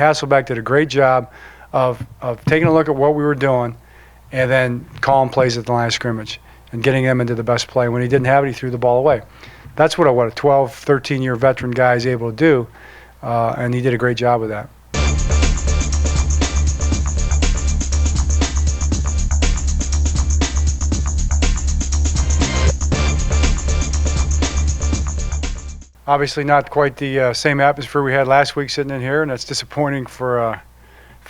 Hasselbeck did a great job of taking a look at what we were doing and then calling plays at the line of scrimmage and getting them into the best play. When he didn't have it, he threw the ball away. That's what a 12, 13-year veteran guy is able to do, and he did a great job with that. Obviously not quite the same atmosphere we had last week sitting in here, and that's disappointing for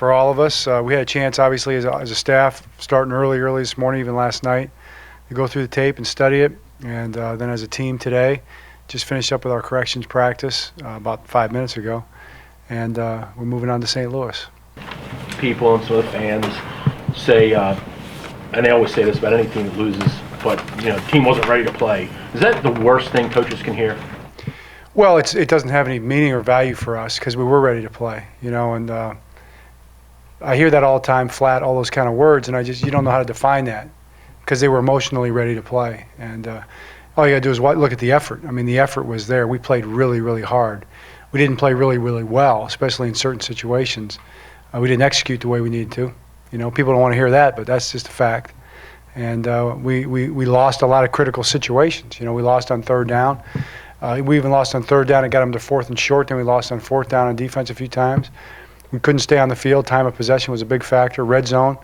all of us. We had a chance, obviously, as a staff, starting early this morning, even last night, to go through the tape and study it. And then as a team today, just finished up with our corrections practice about 5 minutes ago. And we're moving on to St. Louis. People and some of the fans say, and they always say this about any team that loses, but the team wasn't ready to play. Is that the worst thing coaches can hear? Well, it doesn't have any meaning or value for us because we were ready to play, and I hear that all the time, flat, all those kind of words, and you don't know how to define that because they were emotionally ready to play. And all you got to do is look at the effort. I mean, the effort was there. We played really, really hard. We didn't play really, really well, especially in certain situations. We didn't execute the way we needed to. People don't want to hear that, but that's just a fact. And we lost a lot of critical situations. We lost on third down. We even lost on third down and got them to fourth and short. Then we lost on fourth down on defense a few times. We couldn't stay on the field. Time of possession was a big factor. Red zone,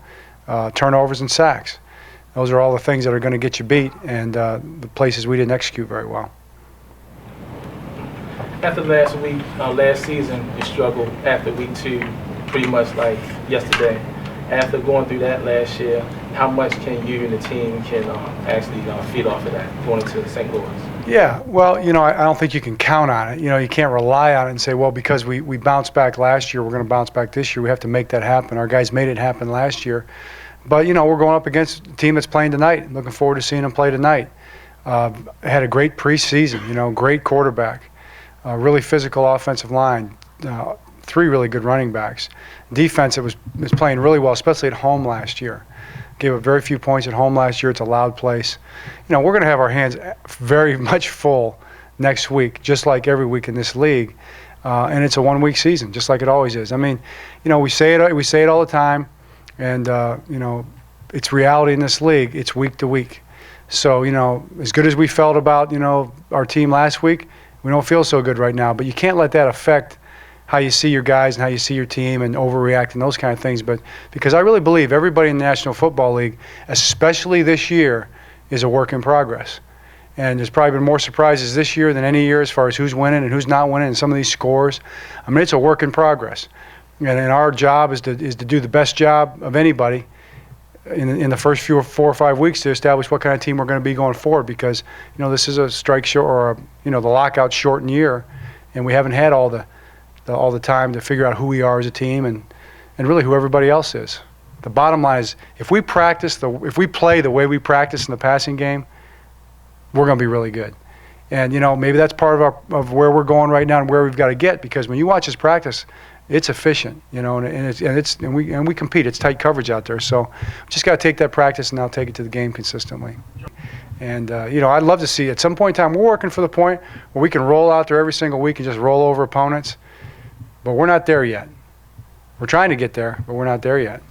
turnovers, and sacks. Those are all the things that are going to get you beat, and the places we didn't execute very well. After last season, you struggled after week 2, pretty much like yesterday. After going through that last year, how much can you and the team actually feed off of that going into St. Louis? Yeah, well, I don't think you can count on it. You can't rely on it and say, well, because we bounced back last year, we're going to bounce back this year. We have to make that happen. Our guys made it happen last year. But, we're going up against a team that's playing tonight. Looking forward to seeing them play tonight. Had a great preseason, great quarterback, really physical offensive line, 3 really good running backs. Defense, it was playing really well, especially at home last year. Gave up very few points at home last year. It's a loud place. We're going to have our hands very much full next week, just like every week in this league. And it's a 1-week season, just like it always is. I mean, we say it all the time, and it's reality in this league. It's week to week. So as good as we felt about our team last week, we don't feel so good right now. But you can't let that affect how you see your guys and how you see your team and overreact and those kind of things. But because I really believe everybody in the National Football League, especially this year, is a work in progress. And there's probably been more surprises this year than any year as far as who's winning and who's not winning and some of these scores. I mean, it's a work in progress. And our job is to do the best job of anybody in the first 4 or 5 weeks to establish what kind of team we're going to be going forward, because this is a strike short or the lockout shortened year, and we haven't had all the time to figure out who we are as a team and really who everybody else is. The bottom line is if we play the way we practice in the passing game, we're going to be really good. And maybe that's part of where we're going right now and where we've got to get, because when you watch us practice, it's efficient, and we compete. It's tight coverage out there, so we just got to take that practice and now take it to the game consistently. And I'd love to see at some point in time we're working for the point where we can roll out there every single week and just roll over opponents. But we're not there yet. We're trying to get there, but we're not there yet.